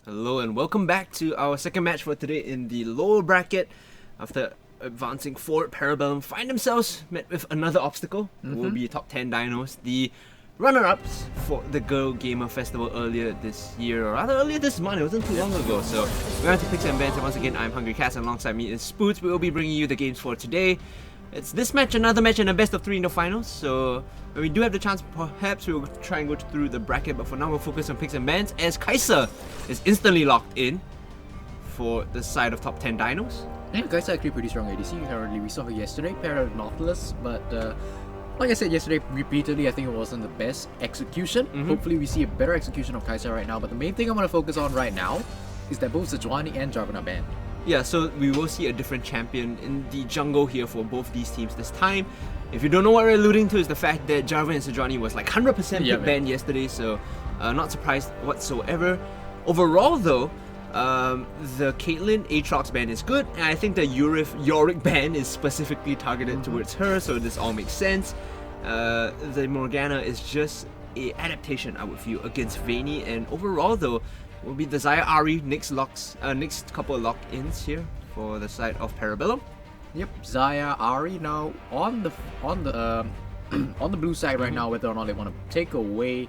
Hello and welcome back to our second match for today in the lower bracket. After advancing forward, Parabellumm find themselves met with another obstacle. Will be top 10 dinos, the runner-ups for the Girl Gamer Festival earlier this year, or rather earlier this month. It wasn't too long ago. So we're on to Picks and Bans, and once again I'm Hungry Cats, and alongside me is Spoots. We will be bringing you the games for today. It's this match, another match, and a best of 3 in the finals. So when we do have the chance, perhaps we'll try and go through the bracket. But for now, we'll focus on Picks and Bans as Kaiser is instantly locked in for the side of top 10 dinos. Yeah, guys are actually pretty strong ADC currently. We saw her yesterday, paired with Nautilus, but like I said yesterday repeatedly, I think it wasn't the best execution. Hopefully we see a better execution of Kaiser right now, but the main thing I'm going to focus on right now is that both Sejuani and Jarvan are banned. Yeah, so we will see a different champion in the jungle here for both these teams this time. If you don't know what we're alluding to, is the fact that Jarvan and Sejuani was like 100% pick banned yesterday, so not surprised whatsoever. Overall though, the Caitlyn Aatrox ban is good, and I think the Yorick ban is specifically targeted towards her, so this all makes sense. The Morgana is just a adaptation, I would feel, against Vayne, and overall though, will be the Xayah Ahri next couple of lock-ins here for the side of Parabellumm. Yep, Xayah Ahri now on the on the blue side right now, whether or not they want to take away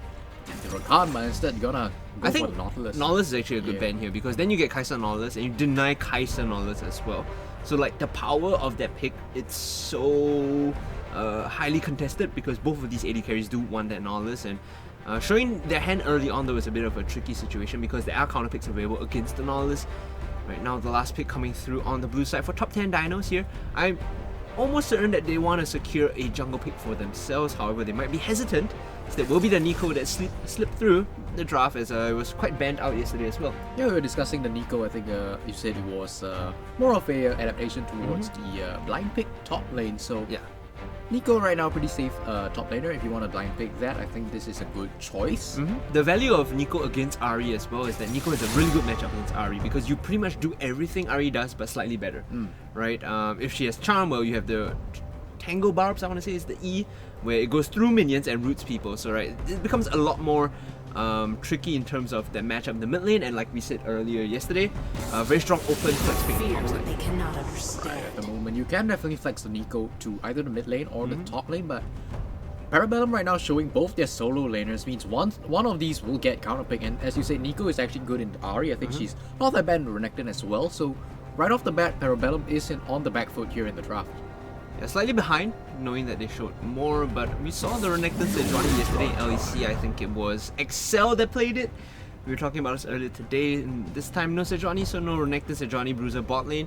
the Rakan, but instead gonna go for the Nautilus. Nautilus is actually a good ban here, because then you get Kai'Sa Nautilus and you deny Kai'Sa Nautilus as well. So like the power of that pick, it's so highly contested because both of these AD carries do want that Nautilus, and showing their hand early on though is a bit of a tricky situation because there are counter picks available against the Nautilus. Right now the last pick coming through on the blue side for top 10 dinos here. I'm almost certain that they want to secure a jungle pick for themselves, however they might be hesitant. So that will be the Nico that slipped through the draft, as it was quite banned out yesterday as well. Yeah, we were discussing the Nico. I think you said it was more of a adaptation towards the blind pick top lane. So yeah, Nico right now pretty safe top laner. If you want to blind pick that, I think this is a good choice. The value of Nico against Ahri as well is that Nico is a really good matchup against Ahri because you pretty much do everything Ahri does but slightly better, right? If she has Charm, well, you have the Tango Barbs, I want to say is the E, where it goes through minions and roots people. So right, it becomes a lot more tricky in terms of the matchup in the mid lane, and like we said earlier yesterday, very strong open flex picking. They cannot understand. Right, at the moment, you can definitely flex the Nico to either the mid lane or the top lane, but Parabellumm right now showing both their solo laners means one of these will get counter pick, and as you say, Nico is actually good in Ahri. I think she's not that bad in Renekton as well, so right off the bat, Parabellumm is on the back foot here in the draft. Yeah, slightly behind, knowing that they showed more, but we saw the Renekton Sejuani yesterday in LEC. I think it was Excel that played it. We were talking about this earlier today, and this time no Sejuani, so no Renekton Sejuani Bruiser bot lane.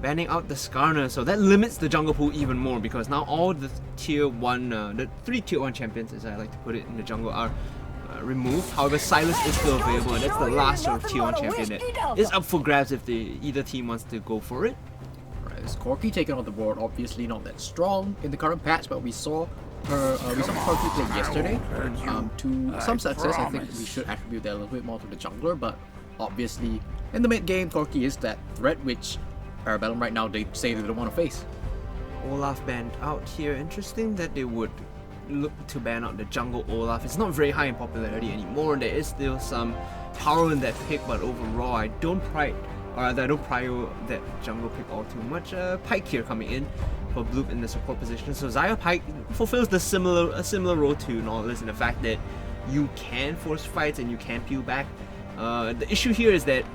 Banning out the Skarner, so that limits the jungle pool even more, because now all the tier 1, the 3 tier 1 champions, as I like to put it, in the jungle are removed. However, Silas is still available, and that's the last sort of tier 1 champion that is up for grabs if either team wants to go for it. Is Corki taken on the board? Obviously not that strong in the current patch, but we saw her. We saw Corki play yesterday to some success. I think we should attribute that a little bit more to the jungler, but obviously in the mid game, Corki is that threat which Parabellumm right now they say they don't want to face. Olaf banned out here. Interesting that they would look to ban out the jungle Olaf. It's not very high in popularity anymore. There is still some power in that pick, but overall I don't prio that jungle pick all too much. Pyke here coming in for Bloop in the support position. So Xayah Pyke fulfills a similar role to Nautilus in the fact that you can force fights and you can peel back. The issue here is that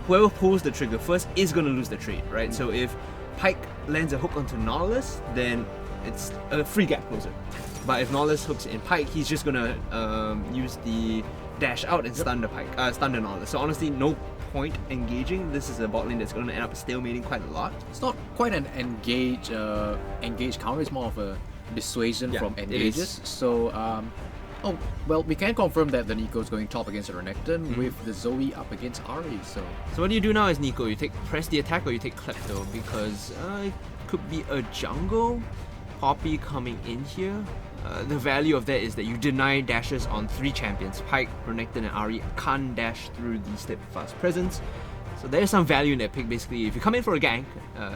whoever pulls the trigger first is going to lose the trade, right? So if Pyke lands a hook onto Nautilus, then it's a free gap closer. But if Nautilus hooks in Pyke, he's just going to use the dash out and stun the Nautilus. So honestly, no point engaging. This is a bot lane that's going to end up stalemating quite a lot. It's not quite an engage counter. It's more of a dissuasion from engages. So oh well, we can confirm that the Nico is going top against the Renekton with the Zoe up against Ahri. So what do you do now as Nico? You press the attack or you take Klepto, because it could be a jungle Poppy coming in here. The value of that is that you deny dashes on 3 champions. Pyke, Renekton, and Ahri can't dash through the steadfast presence. So there's some value in that pick. Basically, if you come in for a gank,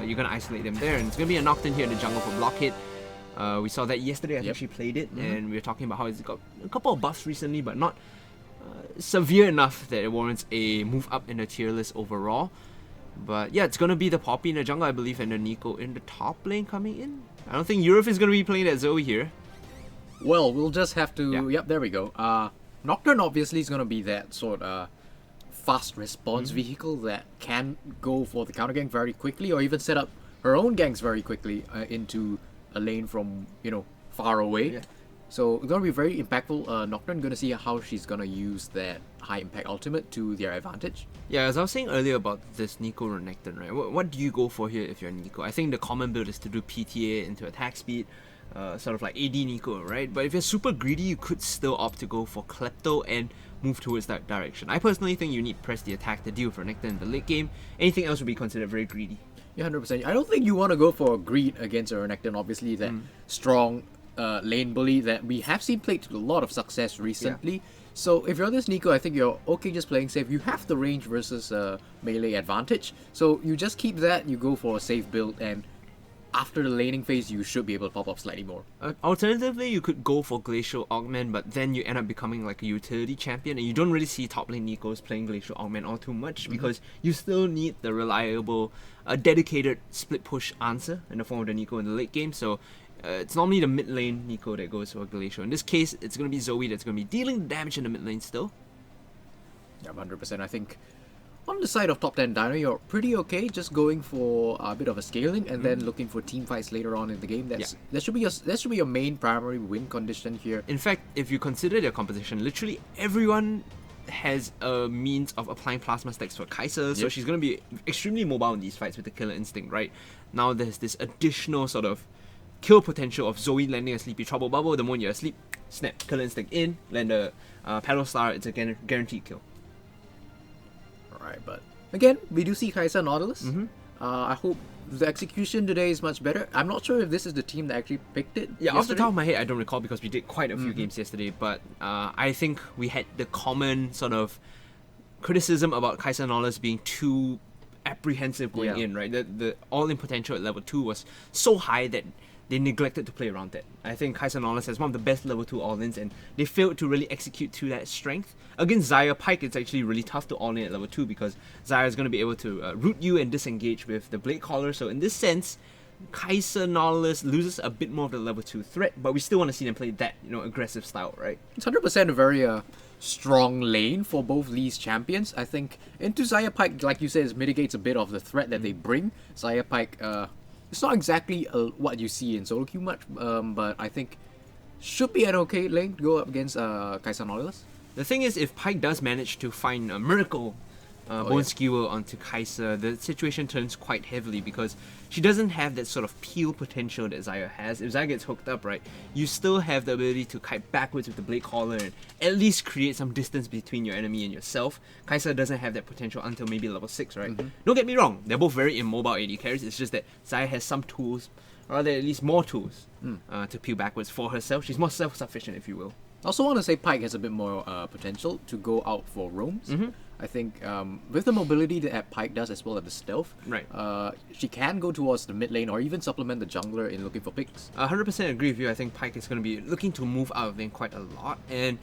you're going to isolate them there. And it's going to be a Nocturne here in the jungle for block hit. We saw that yesterday. I think she played it. And we were talking about how it's got a couple of buffs recently, but not severe enough that it warrants a move up in the tier list overall. But yeah, it's gonna be the Poppy in the jungle, I believe, and the Nico in the top lane coming in. I don't think Europe is gonna be playing that Zoe here. Well, we'll just have to... Yep, there we go. Nocturne obviously is gonna be that sort of fast response vehicle that can go for the counter gank very quickly, or even set up her own ganks very quickly into a lane from, you know, far away. Yeah. So it's gonna be very impactful. Nocturne gonna see how she's gonna use that high impact ultimate to their advantage. Yeah, as I was saying earlier about this Nico Renekton, right? What do you go for here if you're Nico? I think the common build is to do PTA into attack speed, sort of like AD Nico, right? But if you're super greedy, you could still opt to go for Klepto and move towards that direction. I personally think you need press the attack to deal with Renekton in the late game. Anything else would be considered very greedy. Yeah, 100%. I don't think you want to go for a greed against a Renekton. Obviously, that strong lane bully that we have seen played to a lot of success recently. Yeah. So if you're this Nico, I think you're okay just playing safe. You have the range versus melee advantage. So you just keep that, you go for a safe build, and after the laning phase, you should be able to pop up slightly more. Alternatively, you could go for Glacial Augment, but then you end up becoming like a utility champion, and you don't really see top lane Nikos playing Glacial Augment all too much, because you still need the reliable, dedicated split push answer in the form of the Nico in the late game. So it's normally the mid lane Nico that goes for Glacial. In this case, it's going to be Zoe that's going to be dealing damage in the mid lane still. Yeah, 100%. I think on the side of top 10 DINO, you're pretty okay just going for a bit of a scaling and then looking for team fights later on in the game. That should be your main primary win condition here. In fact, if you consider their composition, literally everyone has a means of applying plasma stacks for Kai'Sa, so she's going to be extremely mobile in these fights with the killer instinct, right? Now there's this additional sort of kill potential of Zoe landing a Sleepy Trouble Bubble. The moment you're asleep, snap, killer instinct in, land a Paddle Star, it's a guaranteed kill. Alright, but again, we do see Kai'Sa Nautilus. I hope the execution today is much better. I'm not sure if this is the team that actually picked it. Yeah, off the top of my head, I don't recall because we did quite a few games yesterday, but I think we had the common sort of criticism about Kai'Sa Nautilus being too apprehensive going in, right? The all-in potential at level 2 was so high that they neglected to play around that. I think Kai'Sa Nautilus has one of the best level 2 all-ins, and they failed to really execute to that strength. Against Xayah Pyke, it's actually really tough to all-in at level 2 because Xayah is going to be able to root you and disengage with the Blade Caller. So in this sense, Kai'Sa Nautilus loses a bit more of the level 2 threat, but we still want to see them play that, aggressive style, right? It's 100% a very strong lane for both these champions. I think into Xayah Pyke, like you said, it mitigates a bit of the threat that they bring. Xayah Pyke, it's not exactly what you see in solo queue much, but I think should be an okay lane to go up against Kai'Sa Nautilus. The thing is, if Pyke does manage to find a miracle Bone Skewer onto Kai'Sa, the situation turns quite heavily because she doesn't have that sort of peel potential that Xayah has. If Xayah gets hooked up, right, you still have the ability to kite backwards with the Blade Caller and at least create some distance between your enemy and yourself. Kai'Sa doesn't have that potential until maybe level 6, right? Don't get me wrong, they're both very immobile AD carries, it's just that Xayah has some tools, or rather at least more tools, to peel backwards for herself. She's more self-sufficient, if you will. I also want to say Pyke has a bit more potential to go out for roams. I think with the mobility that Pyke does as well as the stealth, right, she can go towards the mid lane or even supplement the jungler in looking for picks. 100% agree with you. I think Pyke is going to be looking to move out of lane quite a lot, and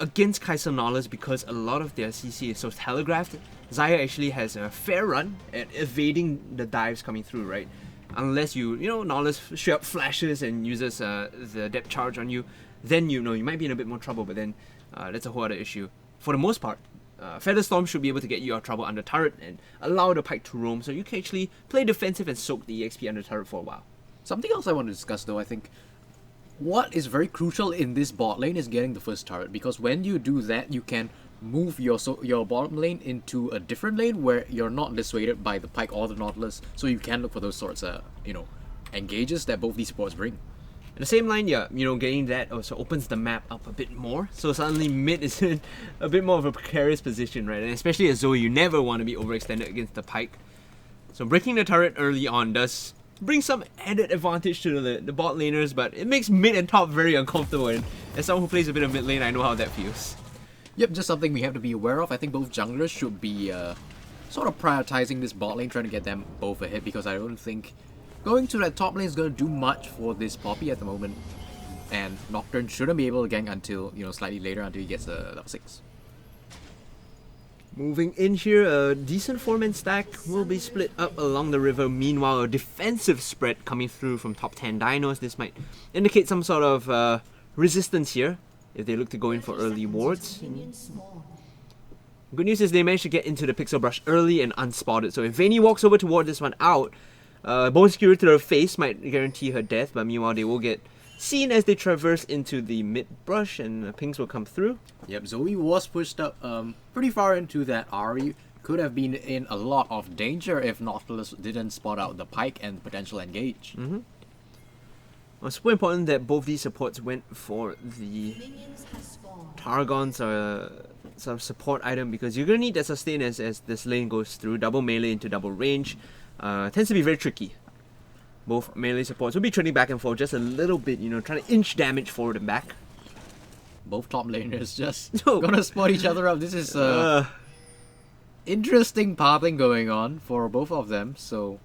against Kai'Sa Nautilus, because a lot of their CC is so telegraphed, Xayah actually has a fair run at evading the dives coming through, right? Unless Nautilus straight up flashes and uses the depth charge on you, then you might be in a bit more trouble, but then that's a whole other issue. For the most part, Featherstorm should be able to get you out of trouble under turret and allow the Pyke to roam, so you can actually play defensive and soak the EXP under turret for a while. Something else I want to discuss though, I think what is very crucial in this bot lane is getting the first turret, because when you do that, you can move your bottom lane into a different lane where you're not dissuaded by the Pyke or the Nautilus, so you can look for those sorts of, engages that both these supports bring. In the same line, getting that also opens the map up a bit more. So suddenly mid is in a bit more of a precarious position, right? And especially as Zoe, you never want to be overextended against the Pyke. So breaking the turret early on does bring some added advantage to the bot laners, but it makes mid and top very uncomfortable. And as someone who plays a bit of mid lane, I know how that feels. Yep, just something we have to be aware of. I think both junglers should be sort of prioritizing this bot lane, trying to get them both ahead, because I don't think going to that top lane is going to do much for this Poppy at the moment, and Nocturne shouldn't be able to gank until, slightly later, until he gets a level 6. Moving in here, a decent 4-man stack will be split up along the river. Meanwhile, a defensive spread coming through from top 10 dinos. This might indicate some sort of resistance here if they look to go in for early wards. Good news is they managed to get into the pixel brush early and unspotted. So if Vayne walks over to ward this one out, bone skewer to her face might guarantee her death, but meanwhile they will get seen as they traverse into the mid brush and pings will come through. Yep, Zoe was pushed up pretty far into that Ahri. Could have been in a lot of danger if Nautilus didn't spot out the pike and potential engage. Well, it's super important that both these supports went for the Targon's sort of support item, because you're going to need that sustain as this lane goes through. Double melee into double range tends to be very tricky. Both melee supports will be trading back and forth just a little bit, you know, trying to inch damage forward and back. Both top laners just gonna spot each other up. This is interesting pathing going on for both of them. So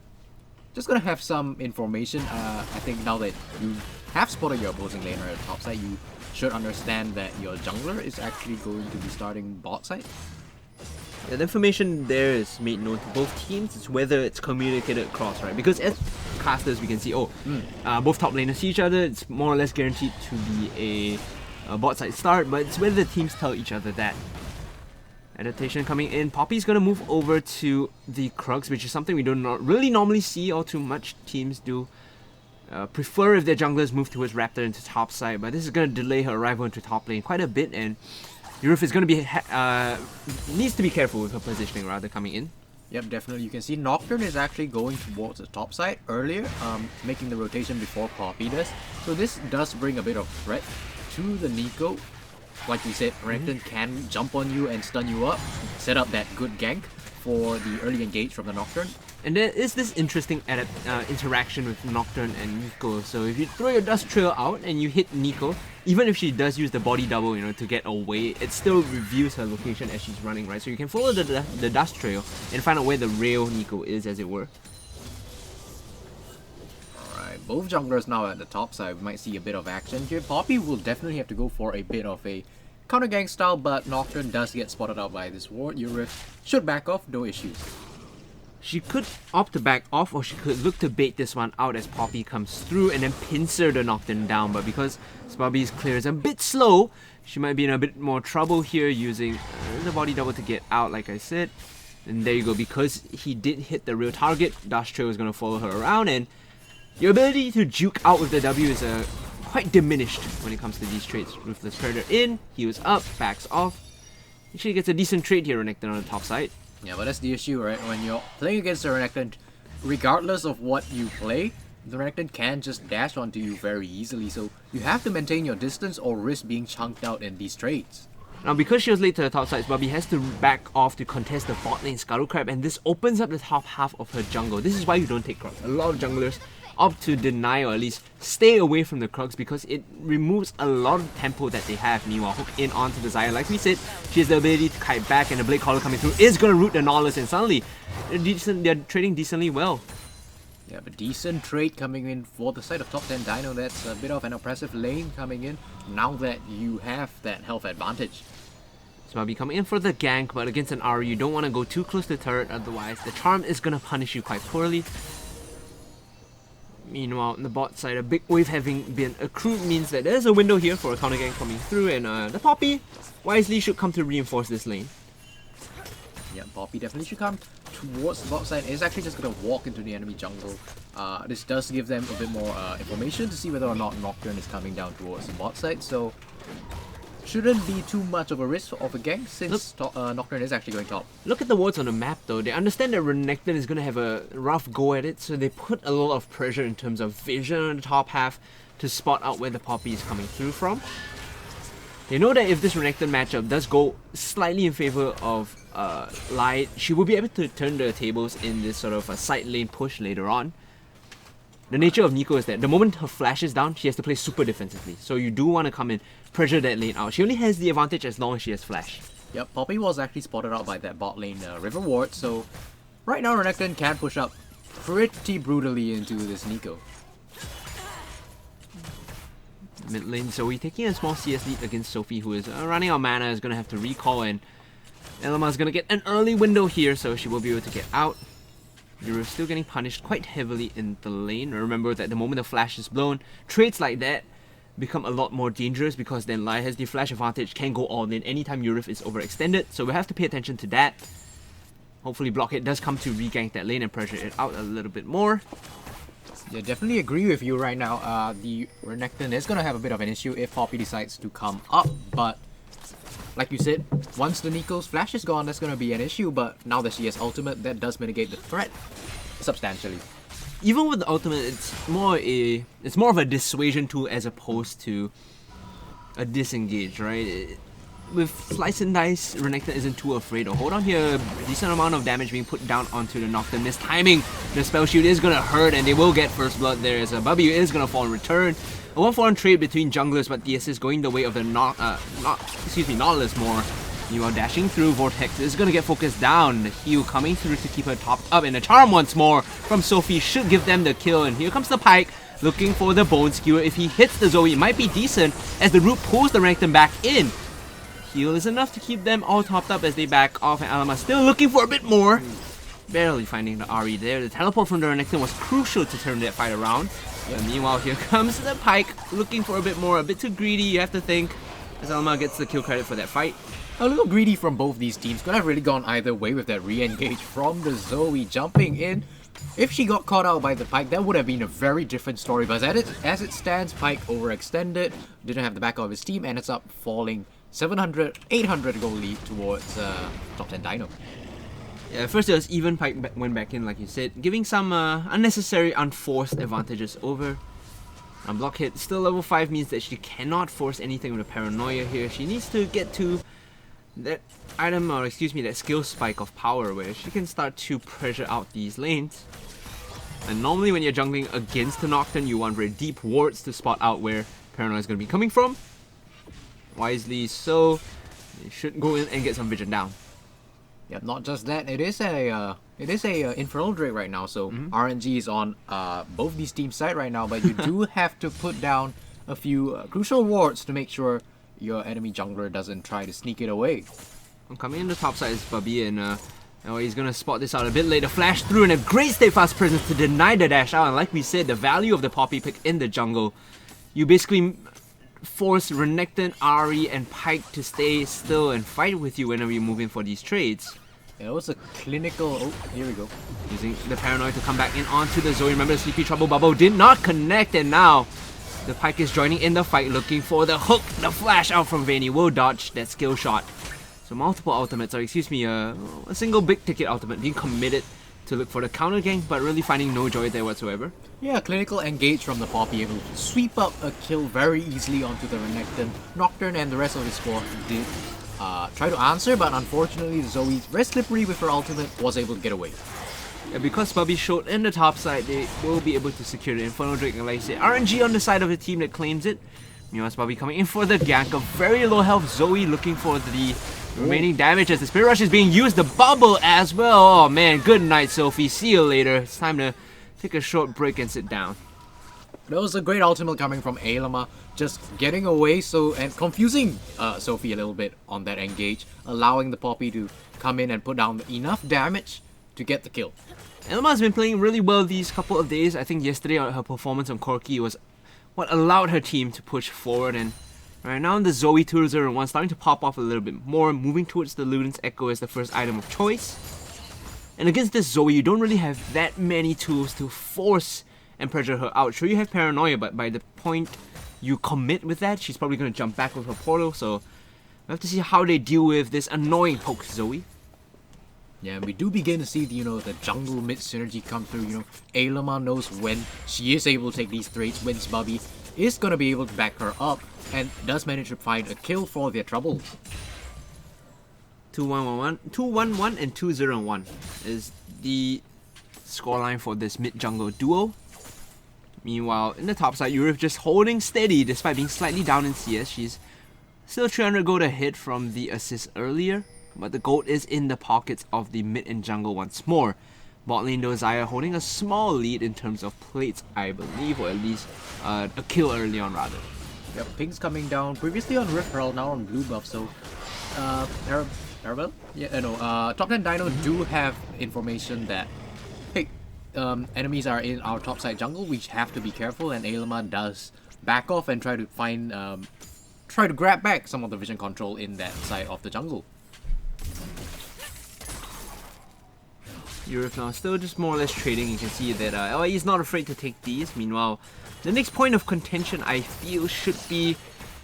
just gonna have some information. I think now that you have spotted your opposing laner at the top side, you should understand that your jungler is actually going to be starting bot side. Yeah, the information there is made known to both teams. It's whether it's communicated across, right? Because as casters, we can see, both top laners see each other. It's more or less guaranteed to be a bot side start, but it's whether the teams tell each other that. Adaptation coming in. Poppy's gonna move over to the Krugs, which is something we don't really normally see all too much. Teams do prefer if their junglers move towards Raptor into top side, but this is gonna delay her arrival into top lane quite a bit, and Yurif is going to be needs to be careful with her positioning rather coming in. Yep, definitely. You can see Nocturne is actually going towards the top side earlier, making the rotation before Poppy does. So this does bring a bit of threat to the Nico. Like we said, Renekton can jump on you and stun you up, set up that good gank for the early engage from the Nocturne. And there is this interesting interaction with Nocturne and Nico. So if you throw your Dust Trail out and you hit Nico, even if she does use the body double, you know, to get away, it still reveals her location as she's running, right? So you can follow the Dust Trail and find out where the real Nico is, as it were. Alright, both junglers now at the top side. We might see a bit of action here. Poppy will definitely have to go for a bit of a counter gank style, but Nocturne does get spotted out by this ward. Yurif should back off, no issues. She could opt to back off, or she could look to bait this one out as Poppy comes through and then pincer the Nocturne down. But because Poppy's clear is a bit slow, she might be in a bit more trouble here using the body double to get out, like I said. And there you go, because he did hit the real target, Dash Trail is going to follow her around, and your ability to juke out with the W is quite diminished when it comes to these trades. Ruthless Predator in, he was up, backs off. Actually gets a decent trade here, Renekton on the top side. Yeah, but that's the issue, right? When you're playing against the Renekton, regardless of what you play, the Renekton can just dash onto you very easily, so you have to maintain your distance or risk being chunked out in these trades. Now, because she was late to the top side, Bobby has to back off to contest the bot lane Scuttle Crab, and this opens up the top half of her jungle. This is why you don't take Krugs. A lot of junglers opt to deny or at least stay away from the Krugs because it removes a lot of tempo that they have. Meanwhile, hook in onto the Xayah. Like we said, she has the ability to kite back, and the Blade Caller coming through is going to root the Nautilus, and suddenly they're trading decently well. Yeah, but decent trade coming in for the side of top 10 Dino. That's a bit of an oppressive lane coming in now that you have that health advantage. So I'll be coming in for the gank, but against an Ahri, you don't want to go too close to the turret, otherwise the charm is going to punish you quite poorly. Meanwhile, on the bot side, a big wave having been accrued means that there's a window here for a counter gank coming through, and the Poppy wisely should come to reinforce this lane. Yeah, Poppy definitely should come towards the bot side. It's actually just going to walk into the enemy jungle. This does give them a bit more information to see whether or not Nocturne is coming down towards the bot side, so shouldn't be too much of a risk of a gank since Nocturne is actually going top. Look at the wards on the map though. They understand that Renekton is going to have a rough go at it, so they put a lot of pressure in terms of vision on the top half to spot out where the Poppy is coming through from. They know that if this Renekton matchup does go slightly in favor of Light, she will be able to turn the tables in this sort of a side lane push later on. The nature of Nico is that the moment her flash is down, she has to play super defensively. So you do want to come in, pressure that lane out. She only has the advantage as long as she has flash. Yep, Poppy was actually spotted out by that bot lane River Ward, so right now Renekton can push up pretty brutally into this Nico. Mid lane, Zoe taking a small CS lead against Sophie, who is running out of mana, is going to have to recall, and Elma's gonna get an early window here, so she will be able to get out. You're still getting punished quite heavily in the lane. Remember that the moment the flash is blown, trades like that become a lot more dangerous because then Lai has the flash advantage, can go all in anytime Yurif is overextended, so we have to pay attention to that. Hopefully Blockhead does come to regank that lane and pressure it out a little bit more. Yeah, definitely agree with you right now. The Renekton is going to have a bit of an issue if Poppy decides to come up, but like you said, once the Nico's flash is gone, that's going to be an issue, but now that she has ultimate, that does mitigate the threat substantially. Even with the ultimate, it's more of a dissuasion tool as opposed to a disengage, right? With Slice and Dice, Renekton isn't too afraid to hold on here. Decent amount of damage being put down onto the Nocturne. Mistiming the spell shield is gonna hurt, and they will get first blood there as a Bubby is gonna fall in return. A 1-for-1 trade between junglers, but the assist going the way of the Nautilus more. You are dashing through. Vortex is gonna get focused down. The heal coming through to keep her topped up, and the charm once more from Sophie should give them the kill. And here comes the Pyke looking for the Bone Skewer. If he hits the Zoe, it might be decent as the Root pulls the Renekton back in. Heal is enough to keep them all topped up as they back off, and Alama still looking for a bit more. Barely finding the RE there. The teleport from the Renekton was crucial to turn that fight around. And meanwhile, here comes the Pyke looking for a bit more. A bit too greedy, you have to think, as Alama gets the kill credit for that fight. A little greedy from both these teams. Could have really gone either way with that re-engage from the Zoe jumping in. If she got caught out by the Pyke, that would have been a very different story. But as it stands, Pyke overextended, didn't have the backup of his team, and it's up falling 700, 800 goal lead towards top 10 DINO. Yeah, first it was even, Pyke went back in like you said, giving some unnecessary, unforced advantages over. Blockhead still level 5 means that she cannot force anything with a Paranoia here. She needs to get to that item, or excuse me, that skill spike of power where she can start to pressure out these lanes. And normally when you're jungling against the Nocturne, you want very deep wards to spot out where Paranoia is going to be coming from. Wisely so, you should go in and get some vision down. Yeah, not just that, it is a Infernal Drake right now, so RNG is on both these teams' side right now, but you do have to put down a few crucial wards to make sure your enemy jungler doesn't try to sneak it away. Coming in the top side is Bubby, and he's gonna spot this out a bit later. Flash through and a great stay fast presence to deny the dash out, and like we said, the value of the Poppy pick in the jungle. You basically force Renekton, Ahri, and Pyke to stay still and fight with you whenever you move in for these trades. Yeah, it was a clinical... Oh, here we go. Using the Paranoid to come back in onto the Zoe. Remember, the Sleepy Trouble Bubble did not connect, and now the Pyke is joining in the fight, looking for the hook. The flash out from Vayne will dodge that skill shot. So multiple ultimates, or excuse me, a single big ticket ultimate being committed to look for the counter gank, but really finding no joy there whatsoever. Yeah, clinical engage from the Poppy, able to sweep up a kill very easily onto the Renekton. Nocturne and the rest of his squad did try to answer, but unfortunately Zoe, very slippery with her ultimate, was able to get away. Yeah, because Bubby showed in the top side, they will be able to secure the Infernal Drake, and like I said, RNG on the side of the team that claims it. Meanwhile, Bubby coming in for the gank, a very low health Zoe looking for the remaining damage as the Spirit Rush is being used, the bubble as well. Oh man, good night Sophie, see you later. It's time to take a short break and sit down. That was a great ultimate coming from Aylama, just getting away and confusing Sophie a little bit on that engage, allowing the Poppy to come in and put down enough damage to get the kill. Aylama's been playing really well these couple of days. I think yesterday her performance on Corki was what allowed her team to push forward, and right now the Zoe 201 starting to pop off a little bit more, moving towards the Luden's Echo as the first item of choice. And against this Zoe, you don't really have that many tools to force and pressure her out. Sure, you have Paranoia, but by the point you commit with that, she's probably going to jump back with her portal, so we have to see how they deal with this annoying poke Zoe. Yeah, and we do begin to see the jungle mid synergy come through. Aylama knows when she is able to take these trades, when Bubby is going to be able to back her up, and does manage to find a kill for their troubles. 2-1-1, 2-1-1 and 2-0-1 is the scoreline for this mid jungle duo. Meanwhile, in the top side, Yurif just holding steady despite being slightly down in CS. She's still 300 gold ahead from the assist earlier, but the gold is in the pockets of the mid and jungle once more. Bot lane though, Xayah holding a small lead in terms of plates, I believe, or at least a kill early on rather. Yep, Pink's coming down, previously on Rift Herald, now on blue buff, so Parabellum? Yeah, no. Top 10 Dino do have information that, hey, enemies are in our top side jungle. We have to be careful, and Ailema does back off and try to find, try to grab back some of the vision control in that side of the jungle. Yurif now still just more or less trading. You can see that he's not afraid to take these. Meanwhile, the next point of contention I feel should be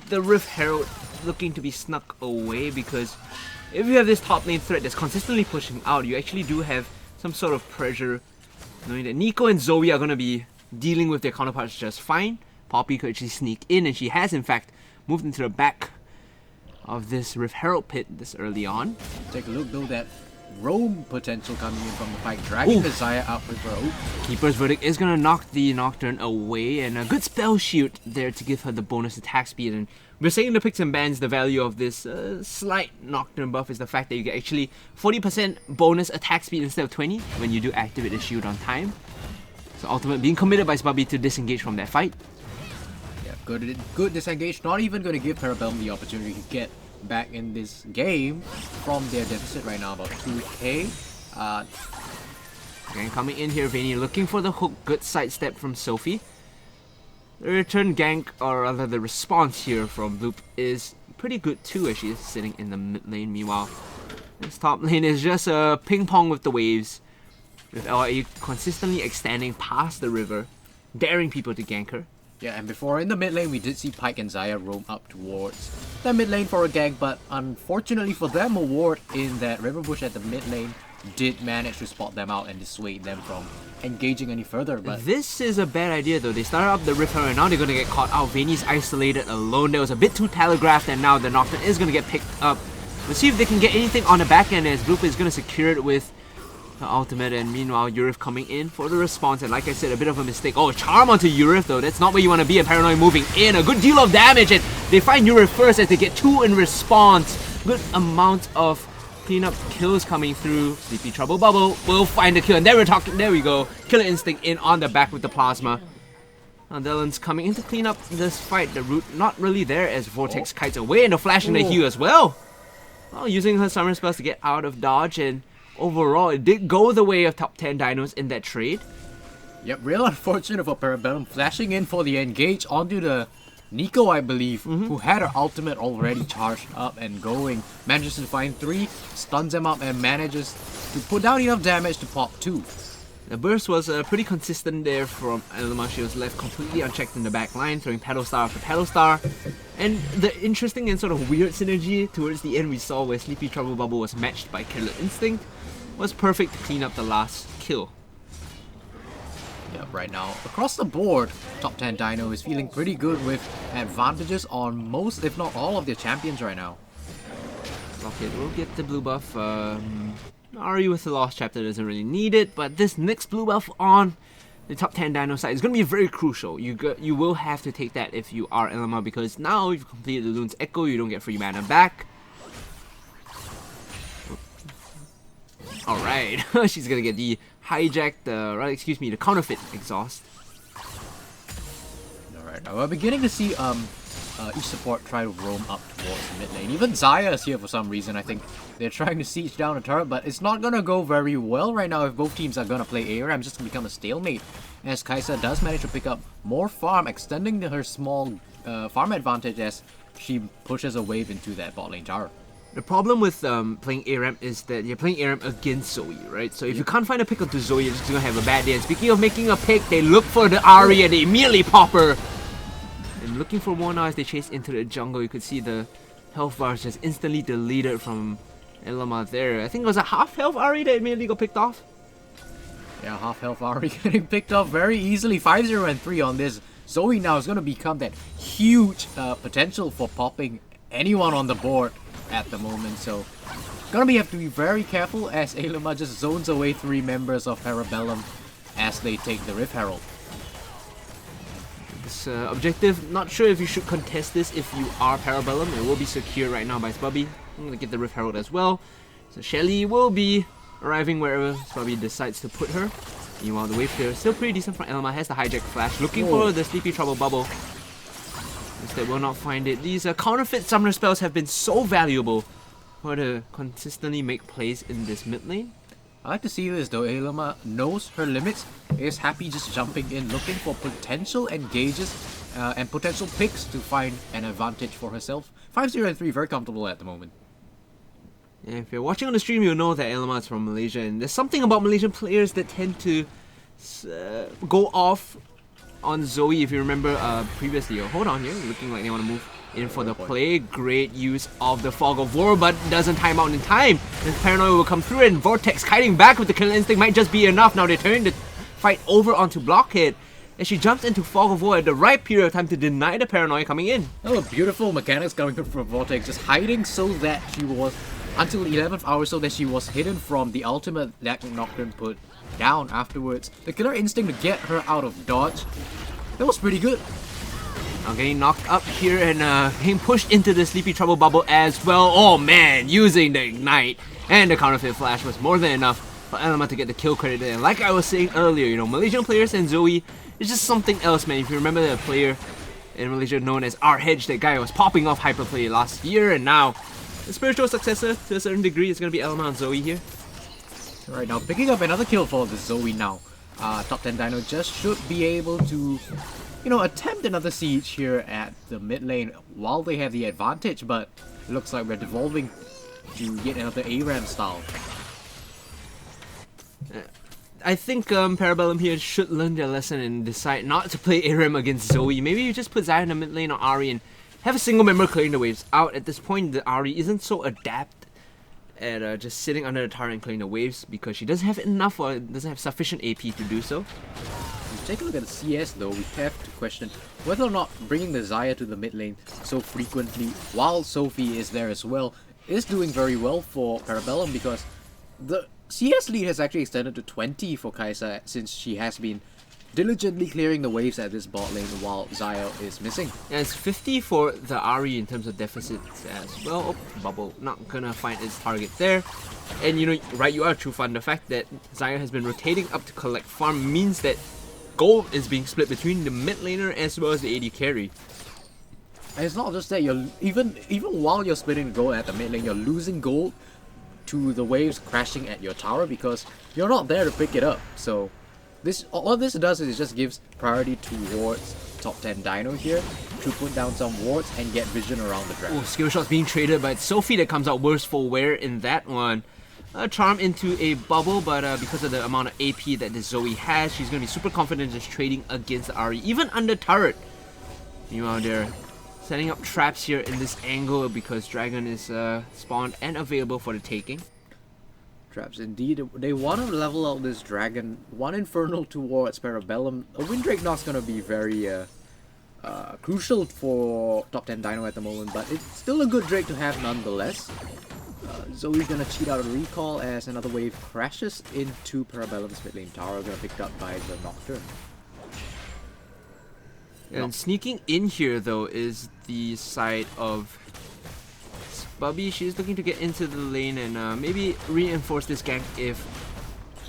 the Rift Herald looking to be snuck away, because if you have this top lane threat that's consistently pushing out, you actually do have some sort of pressure knowing that Nico and Zoe are going to be dealing with their counterparts just fine. Poppy could actually sneak in, and she has in fact moved into the back of this Rift Herald pit this early on. Take a look though, that roam potential coming in from the fight, dragging the Xayah out with her. Keeper's Verdict is going to knock the Nocturne away, and a good spell shield there to give her the bonus attack speed. And we're saying in the picks and bans the value of this slight Nocturne buff is the fact that you get actually 40% bonus attack speed instead of 20 when you do activate the shield on time. So ultimate being committed by Sbubby to disengage from that fight. Yeah, good disengage. Not even going to give Parabellum the opportunity to get back in this game from their deficit right now, about 2k. Again, coming in here, Vayne looking for the hook. Good sidestep from Sophie. The return gank, or rather the response here from Loop, is pretty good too, as she is sitting in the mid lane. Meanwhile, this top lane is just a ping pong with the waves, with LIE consistently extending past the river, daring people to gank her. Yeah, and before in the mid lane, we did see Pyke and Xayah roam up towards the mid lane for a gank, but unfortunately for them, a ward in that river bush at the mid lane did manage to spot them out and dissuade them from engaging any further. But this is a bad idea though. They started up the Rift Herald and now they're going to get caught out. Vayne's isolated alone. That was a bit too telegraphed, and now the Nocturne is going to get picked up. Let's see if they can get anything on the back end, as Bloop is going to secure it with the ultimate, and meanwhile Yurif coming in for the response. And like I said, a bit of a mistake. Oh, charm onto Yurif though. That's not where you want to be. And Paranoid moving in. A good deal of damage, and they find Yurif first as they get 2 in response. Good amount of cleanup kills coming through. Sleepy Trouble Bubble will find the kill, and there we go. Killer Instinct in on the back with the plasma. Now Dylan's coming in to clean up this fight. The root not really there as Vortex kites away, and the flash and the heal as well. Well, using her summer spells to get out of dodge, and overall it did go the way of top 10 dinos in that trade. Yep, real unfortunate for Parabellum, flashing in for the engage onto the Nico, I believe, who had her ultimate already charged up and going. Manages to find 3, stuns them up, and manages to put down enough damage to pop 2. The burst was pretty consistent there from Ailema. She was left completely unchecked in the back line, throwing Petal Star after Petal Star. And the interesting and sort of weird synergy towards the end we saw where Sleepy Trouble Bubble was matched by Killer Instinct was perfect to clean up the last kill. Yeah, right now, across the board, top 10 Dino is feeling pretty good with advantages on most, if not all, of their champions right now. Rocket will get the blue buff. Ari with the Lost Chapter doesn't really need it, but this next blue buff on the top 10 Dino side is going to be very crucial. You will have to take that if you are Elema, because now you've completed the Loon's Echo, you don't get free mana back. Alright, she's going to get the hijacked, the counterfeit exhaust. Alright, now we're beginning to see each support try to roam up towards the mid lane. Even Xayah is here for some reason. I think they're trying to siege down a turret, but it's not going to go very well right now if both teams are going to play ARAM. It's just going to become a stalemate, as Kai'Sa does manage to pick up more farm, extending her small farm advantage as she pushes a wave into that bot lane tower. The problem with playing ARAM is that you're playing ARAM against Zoe, right? So if you can't find a pick onto Zoe, you're just going to have a bad day. And speaking of making a pick, they look for the Ahri and they immediately pop her. And looking for Mona as they chase into the jungle, you could see the health bars just instantly deleted from Elema there. I think it was a half health Ahri that immediately got picked off. Yeah, half health Ahri getting picked off very easily. 5-0 and 3 on this. Zoe now is going to become that huge potential for popping anyone on the board at the moment, so gonna have to be very careful as Ailema just zones away 3 members of Parabellum as they take the Rift Herald. This objective, not sure if you should contest this if you are Parabellum. It will be secured right now by Sbubby. I'm gonna get the Rift Herald as well. So Shelly will be arriving wherever Sbubby decides to put her. Meanwhile, the wave clear is still pretty decent from Ailema. Has the hijack flash, looking for the Sleepy Trouble Bubble. Instead will not find it. These counterfeit summoner spells have been so valuable her to consistently make plays in this mid lane. I like to see this though. Elima knows her limits, is happy just jumping in, looking for potential engages and potential picks to find an advantage for herself. 5-0 and 3, very comfortable at the moment. And if you're watching on the stream, you'll know that Elima is from Malaysia, and there's something about Malaysian players that tend to go off on Zoe. If you remember previously, hold on here, looking like they want to move in for the play. Great use of the Fog of War, but doesn't time out in time. The Paranoia will come through, and Vortex kiting back with the Killer Instinct might just be enough. Now they turn the fight over onto Blockhead, and she jumps into Fog of War at the right period of time to deny the Paranoia coming in. Oh, beautiful mechanics coming from Vortex, just hiding so that she was, until the 11th hour, so that she was hidden from the ultimate that Nocturne put down afterwards. The Killer Instinct to get her out of dodge, that was pretty good. Now getting knocked up here and being pushed into the Sleepy Trouble bubble as well. Oh man, using the Ignite and the counterfeit flash was more than enough for Elima to get the kill credit there. And like I was saying earlier, you know, Malaysian players and Zoe is just something else, man. If you remember the player in Malaysia known as R-Hedge, that guy was popping off Hyperplay last year, and now the spiritual successor to a certain degree is going to be Elima and Zoe here. Right now, picking up another kill for the Zoe now. Top 10 Dino just should be able to, you know, attempt another siege here at the mid lane while they have the advantage, but it looks like we're devolving to yet another ARAM style. I think Parabellumm here should learn their lesson and decide not to play ARAM against Zoe. Maybe you just put Xayah in the mid lane or Ahri and have a single member clearing the waves out. At this point, the Ahri isn't so adept at just sitting under the turret and clearing the waves because she doesn't have enough or doesn't have sufficient AP to do so. Take a look at the CS though, we have to question whether or not bringing the Xayah to the mid lane so frequently while Sophie is there as well is doing very well for Parabellumm, because the CS lead has actually extended to 20 for Kai'Sa since she has been diligently clearing the waves at this bot lane while Xayah is missing. And it's 50 for the Ahri in terms of deficits as well. Oh, bubble not gonna find its target there. And you know, right, you are true fun. The fact that Xayah has been rotating up to collect farm means that gold is being split between the mid laner as well as the AD carry. And it's not just that, you're even while you're splitting gold at the mid lane, you're losing gold to the waves crashing at your tower because you're not there to pick it up. So this, all this does is it just gives priority towards top 10 Dino here to put down some wards and get vision around the dragon. Oh, skill shots being traded, but Sophie that comes out worse for wear in that one. Charm into a bubble, but because of the amount of AP that the Zoe has, she's going to be super confident just trading against the Ahri, even under turret. Meanwhile, they're setting up traps here in this angle because Dragon is spawned and available for the taking. Traps indeed. They want to level out this Dragon. One Infernal towards Parabellumm. A Windrake Knot's going to be very crucial for top 10 Dino at the moment, but it's still a good Drake to have nonetheless. Zoe's gonna cheat out a recall as another wave crashes into Parabellumm's mid lane tower, gonna picked up by the Nocturne. And sneaking in here though is the side of Bubby. She's looking to get into the lane and maybe reinforce this gank if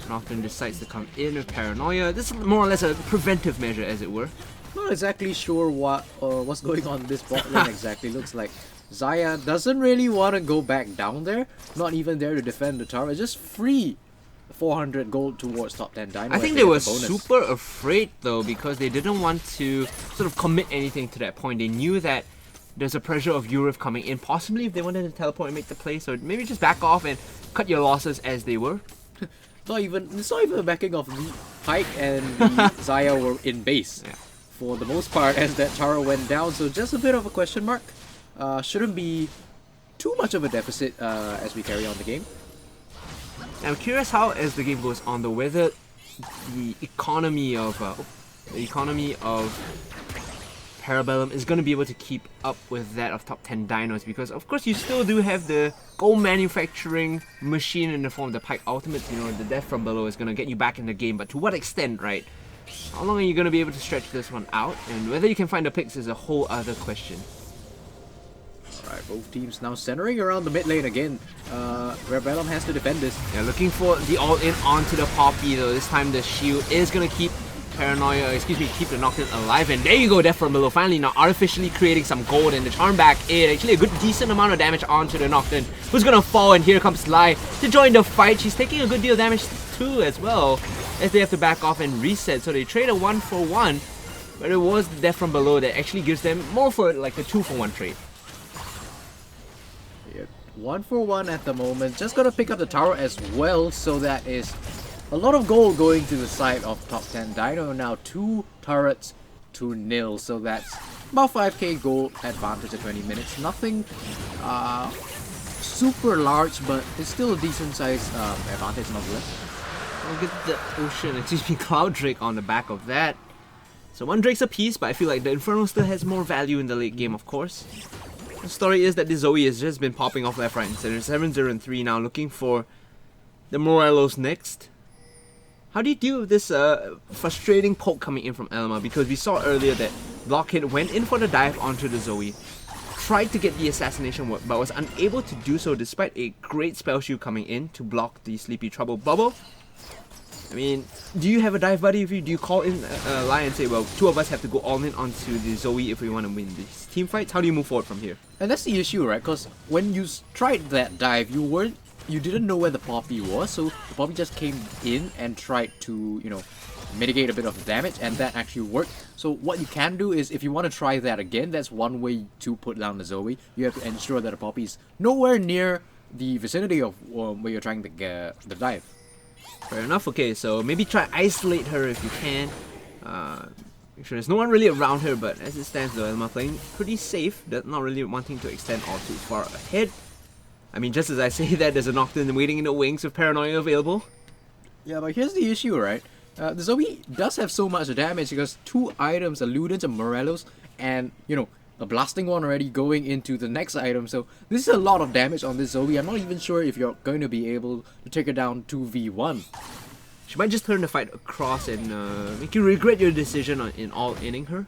Nocturne decides to come in with Paranoia. This is more or less a preventive measure, as it were. Not exactly sure what's going on in this bot lane exactly. Looks like Xayah doesn't really want to go back down there, not even there to defend the tower, just free 400 gold towards top 10 Dino. I think they were super afraid though because they didn't want to sort of commit anything to that point. They knew that there's a pressure of Urif coming in, possibly if they wanted to teleport and make the play, so maybe just back off and cut your losses as they were. It's not even the backing of the Pike and the Xayah were in base for the most part as that tower went down, so just a bit of a question mark. Shouldn't be too much of a deficit as we carry on the game. I'm curious how, as the game goes on, though, whether the economy of Parabellumm is going to be able to keep up with that of top 10 Dinos, because of course you still do have the gold manufacturing machine in the form of the Pike Ultimate. You know, the death from below is going to get you back in the game, but to what extent, right? How long are you going to be able to stretch this one out, and whether you can find the picks is a whole other question. Alright, both teams now centering around the mid lane again. Parabellumm has to defend this. Yeah, looking for the all-in onto the Poppy though. This time the shield is going to keep keep the Nocturne alive. And there you go, Death from Below. Finally now artificially creating some gold and the charm back in. Actually a good decent amount of damage onto the Nocturne, who's gonna fall, and here comes Lai to join the fight. She's taking a good deal of damage too as well, as they have to back off and reset. So they trade a 1-for-1, but it was Death from Below that actually gives them more for like a 2-for-1 trade. 1-for-1 at the moment. Just gonna pick up the tower as well, so that is a lot of gold going to the side of top 10 DINO. Now 2 turrets to nil, so that's about 5k gold advantage at 20 minutes. Nothing super large, but it's still a decent size advantage nonetheless. Look at the Ocean, Cloud Drake on the back of that. So 1 Drake's a piece, but I feel like the Inferno still has more value in the late game, of course. The story is that this Zoe has just been popping off left, right, and center. 7-0 and 3 now, looking for the Morelos next. How do you deal with this frustrating poke coming in from Elma? Because we saw earlier that Blockhead went in for the dive onto the Zoe, tried to get the assassination work, but was unable to do so despite a great spell shield coming in to block the Sleepy Trouble bubble. I mean, do you have a dive buddy with you? Do you call in Lai and say, well, 2 of us have to go all in onto the Zoe if we want to win these team fights? How do you move forward from here? And that's the issue, right? Because when you tried that dive, you didn't know where the Poppy was, so the Poppy just came in and tried to, mitigate a bit of the damage, and that actually worked. So what you can do is, if you want to try that again, that's one way to put down the Zoe. You have to ensure that the Poppy is nowhere near the vicinity of where you're trying to get the dive. Fair enough. Okay, so maybe try isolate her if you can. Make sure there's no one really around her, but as it stands though, Elma playing pretty safe, not really wanting to extend all too far ahead. I mean, just as I say that, there's a Nocturne waiting in the wings with Paranoia available. Yeah, but here's the issue, right? The Zoe does have so much damage because 2 items, a Ludens and Morelos, and, a blasting one already going into the next item. So this is a lot of damage on this Zoe. I'm not even sure if you're going to be able to take her down 2v1. She might just turn the fight across and make you regret your decision in all-inning her.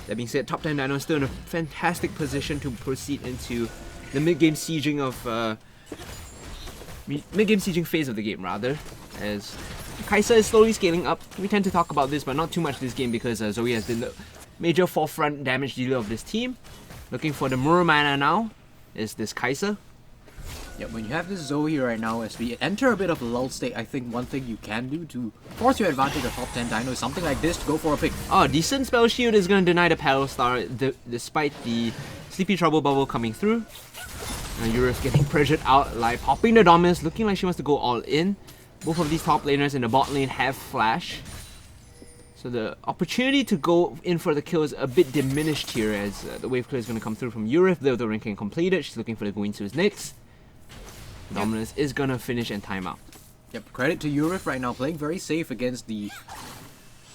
That being said, top 10 DINO is still in a fantastic position to proceed into the mid-game sieging of mid-game sieging phase of the game, rather, as Kai'Sa is slowly scaling up. We tend to talk about this, but not too much this game because Zoe has been the major forefront damage dealer of this team. Looking for the Muramana now is this Kai'Sa. Yeah, when you have this Zoe right now, as we enter a bit of a lull state, I think one thing you can do to force your advantage of top 10 DINO is something like this, to go for a pick. Oh, decent spell shield is going to deny the Paddle Star despite the Sleepy Trouble bubble coming through. And Eurus getting pressured out, like popping the Dominus, looking like she wants to go all in. Both of these top laners in the bot lane have flash. So the opportunity to go in for the kill is a bit diminished here, as the wave clear is going to come through from Eurus, though the ranking completed. She's looking for the Guinsu's next. Dominus is going to finish and time out. Yep, credit to Eurus right now, playing very safe against the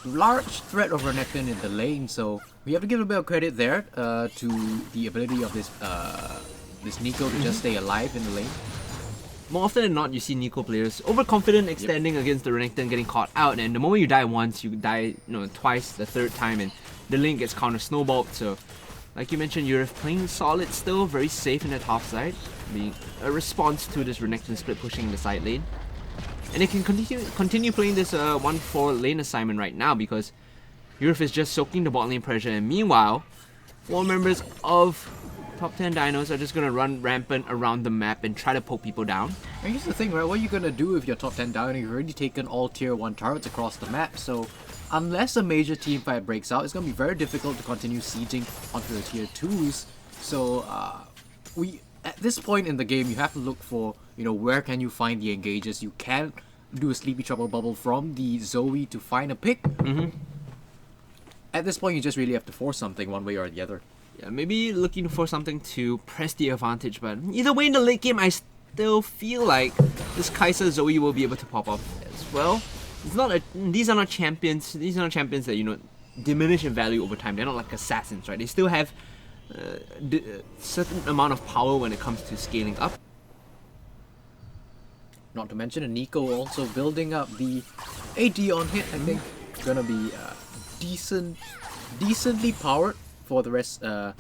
large threat of Renekton in the lane. So we have to give a bit of credit there to the ability of this Nico to just stay alive in the lane. More often than not, you see Nico players overconfident, extending against the Renekton, getting caught out, and the moment you die once, you die twice, the 3rd time, and the lane gets counter snowballed. So, like you mentioned, you're playing solid still, very safe in the top side, being a response to this Renekton split pushing in the side lane. And they can continue playing this 1-4 lane assignment right now because Eurus is just soaking the bot lane pressure, and meanwhile, 4 members of top 10 DINOs are just gonna run rampant around the map and try to poke people down. And here's the thing, right? What are you gonna do if you're top 10 DINO? You've already taken all tier 1 turrets across the map, so unless a major team fight breaks out, it's gonna be very difficult to continue sieging onto the tier 2s. So at this point in the game, you have to look for, where can you find the engages. You can't do a Sleepy Trouble bubble from the Zoe to find a pick. At this point, you just really have to force something one way or the other. Yeah, maybe looking for something to press the advantage, but either way in the late game, I still feel like this Kai'Sa Zoe will be able to pop up as well. These are not champions. These are not champions that diminish in value over time. They're not like assassins, right? They still have a certain amount of power when it comes to scaling up. Not to mention, Nico also building up the AD on hit. I think gonna be decently powered for the rest of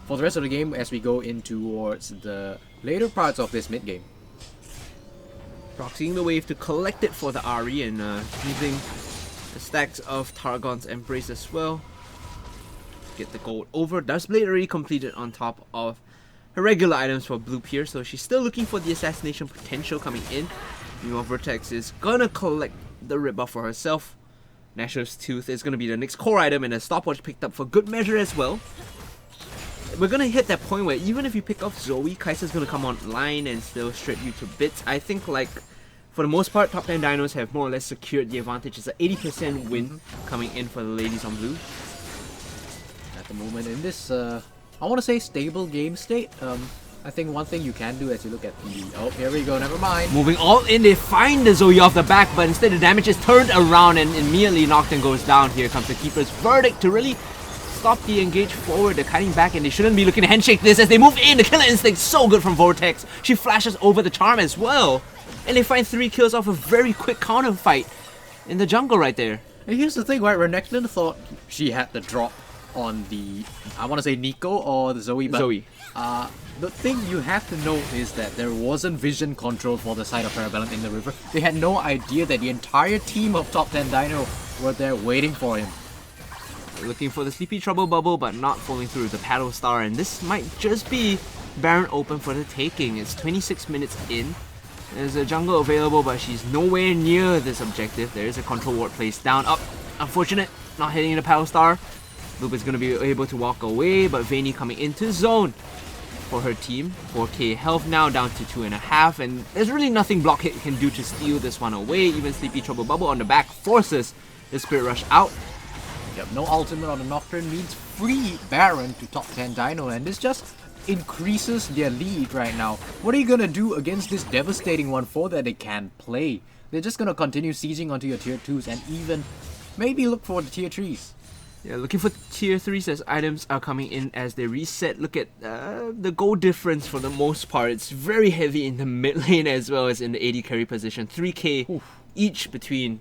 the game as we go in towards the later parts of this mid game. Proxying the wave to collect it for the Ahri and using The stacks of Targon's Embrace as well. Get the gold over. Dust Blade already completed on top of her regular items for Blue Pier, so she's still looking for the assassination potential coming in. Meanwhile, Vertex is gonna collect the red buff for herself. Nashor's Tooth is gonna be the next core item, and a stopwatch picked up for good measure as well. We're gonna hit that point where even if you pick off Zoe, Kai'Sa's gonna come online and still strip you to bits. I think, like, for the most part, top 10 dinos have more or less secured the advantage. It's an 80% win coming in for the ladies on blue. At the moment in this, I want to say stable game state. I think one thing you can do as you look at the... Oh, here we go, never mind. Moving all in, they find the Zoe off the back, but instead the damage is turned around and immediately Nocturne goes down. Here comes the Keeper's Verdict to really stop the engage forward. They're cutting back and they shouldn't be looking to handshake this as they move in. The Killer Instinct so good from Vortex. She flashes over the charm as well. And they find 3 kills off a very quick counter fight in the jungle right there. And here's the thing, right? Renekton thought she had the drop on the, I want to say Nico or the Zoe, but Zoe. The thing you have to note is that there wasn't vision control for the side of Parabellumm in the river. They had no idea that the entire team of top 10 Dino were there waiting for him. Looking for the Sleepy Trouble Bubble, but not falling through the Paddle Star, and this might just be Baron open for the taking. It's 26 minutes in. There's a jungle available, but she's nowhere near this objective. There is a control ward placed down. Up, unfortunate, not hitting the Paddle Star. Loop is going to be able to walk away, but Vayne coming into zone for her team. 4k health now, down to 2.5, and there's really nothing Blockhead can do to steal this one away. Even Sleepy Trouble Bubble on the back forces the Spirit Rush out. Yep, no ultimate on the Nocturne means free Baron to top 10 Dino, and this just increases their lead right now. What are you gonna do against this devastating 1-4 that they can't play? They're just gonna continue sieging onto your tier 2s and even maybe look for the tier 3s. Yeah, looking for tier 3s as items are coming in as they reset. Look at the gold difference for the most part. It's very heavy in the mid lane as well as in the AD carry position. 3k each between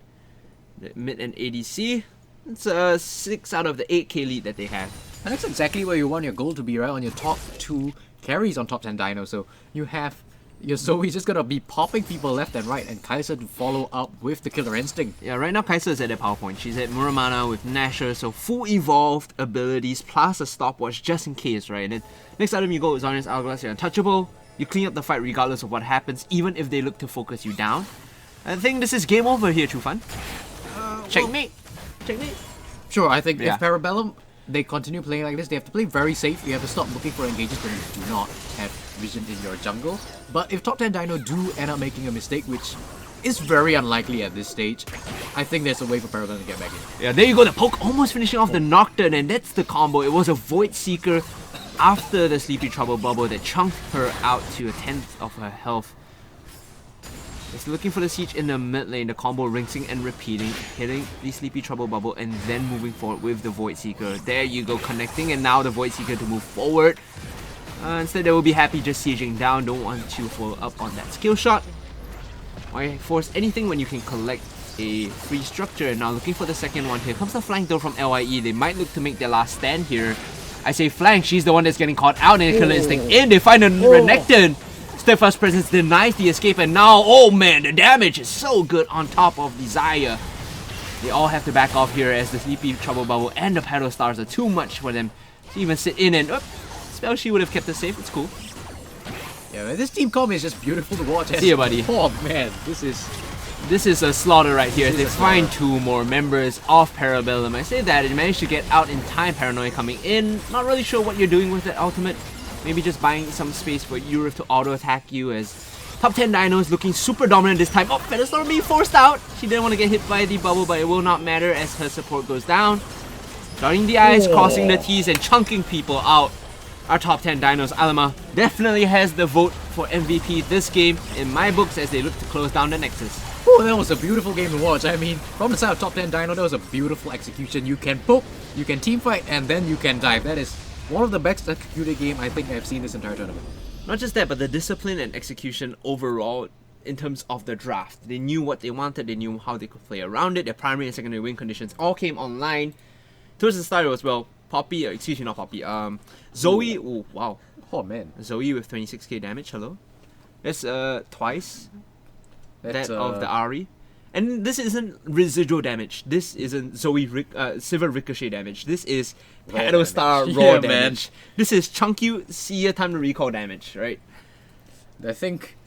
the mid and ADC. It's a 6 out of the 8k lead that they have. And that's exactly where you want your goal to be, right? On your top 2 carries on top 10 Dino. So you have your Zoe just gonna be popping people left and right, and Kai'Sa to follow up with the Killer Instinct. Yeah, right now Kai'Sa is at their power point. She's at Muramana with Nashor, so full evolved abilities plus a stopwatch just in case, right? And then next item you go is Zarya's Hourglass. You're untouchable. You clean up the fight regardless of what happens, even if they look to focus you down. I think this is game over here, Chufan. Checkmate. Checkmate. Sure, I think if Parabellumm, they continue playing like this, they have to play very safe. You have to stop looking for engages when you do not have vision in your jungle. But if top 10 Dino do end up making a mistake, which is very unlikely at this stage, I think there's a way for Parabellumm to get back in. Yeah, there you go, the poke almost finishing off the Nocturne, and that's the combo. It was a Void Seeker after the Sleepy Trouble Bubble that chunked her out to a 10th of her health. It's looking for the siege in the mid lane, the combo rinsing and repeating, hitting the Sleepy Trouble Bubble and then moving forward with the Void Seeker. There you go, connecting, and now the Void Seeker to move forward. Instead they will be happy just sieging down, don't want to follow up on that skill shot. Why force anything when you can collect a free structure? Now looking for the second one. Here comes the flank though from LYE. They might look to make their last stand here. I say flank, she's the one that's getting caught out, and Killer Instinct in. They find a Renekton. Steadfast Presence denies the escape, and now, oh man, the damage is so good on top of the Xayah. They all have to back off here as the Sleepy Trouble Bubble and the Paddle Stars are too much for them to even sit in, and Spell she would have kept us safe. It's cool. Yeah, man, this team comp is just beautiful to watch. See you, buddy. Oh man, this is a slaughter right here. They find 2 more members of Parabellumm. I say that, and managed to get out in time. Paranoia coming in. Not really sure what you're doing with that ultimate. Maybe just buying some space for Urif to auto-attack you as top 10 Dinos looking super dominant this time. Oh, Featherstorm being forced out. She didn't want to get hit by the bubble, but it will not matter as her support goes down. Starting the eyes, crossing the T's, and chunking people out. Our top 10 Dinos, Alama, definitely has the vote for MVP this game in my books as they look to close down the Nexus. Oh, that was a beautiful game to watch. I mean, from the side of top 10 Dino, that was a beautiful execution. You can poke, you can teamfight, and then you can dive. That is one of the best executed game I think I've seen this entire tournament. Not just that, but the discipline and execution overall in terms of the draft. They knew what they wanted, they knew how they could play around it. Their primary and secondary win conditions all came online. Towards the start as well, Poppy, excuse me, not Poppy, Zoe, oh wow. Oh man. Zoe with 26k damage, hello. That's twice that of the Ari. And this isn't residual damage. This isn't Silver Ricochet damage. This is Paddle Star raw Yeah, damage. man. This is chunky seer time to recall damage, right? I think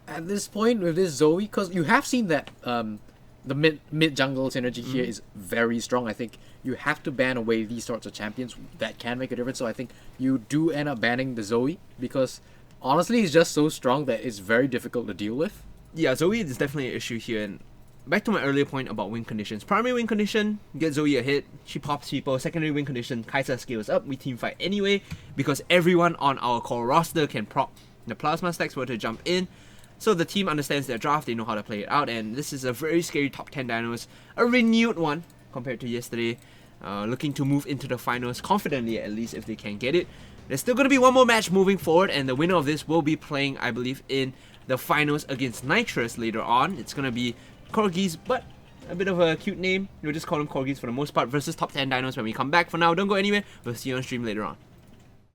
at this point with this Zoe, because you have seen that the mid jungle synergy here is very strong. I think you have to ban away these sorts of champions that can make a difference. So I think you do end up banning the Zoe because honestly, it's just so strong that it's very difficult to deal with. Yeah, Zoe is definitely an issue here. And back to my earlier point about win conditions. Primary win condition, get Zoe a hit, she pops people. Secondary win condition, Kai'Sa scales up, we team fight anyway because everyone on our core roster can proc the plasma stacks were to jump in. So the team understands their draft, they know how to play it out, and this is a very scary top 10 dinos, a renewed one compared to yesterday, looking to move into the finals confidently at least if they can get it. There's still going to be one more match moving forward, and the winner of this will be playing, I believe, in the finals against Nitrous later on. It's going to be Corgis, but a bit of a cute name. We'll just call them Corgis for the most part, versus top 10 dinos when we come back. For now, don't go anywhere. We'll see you on stream later on.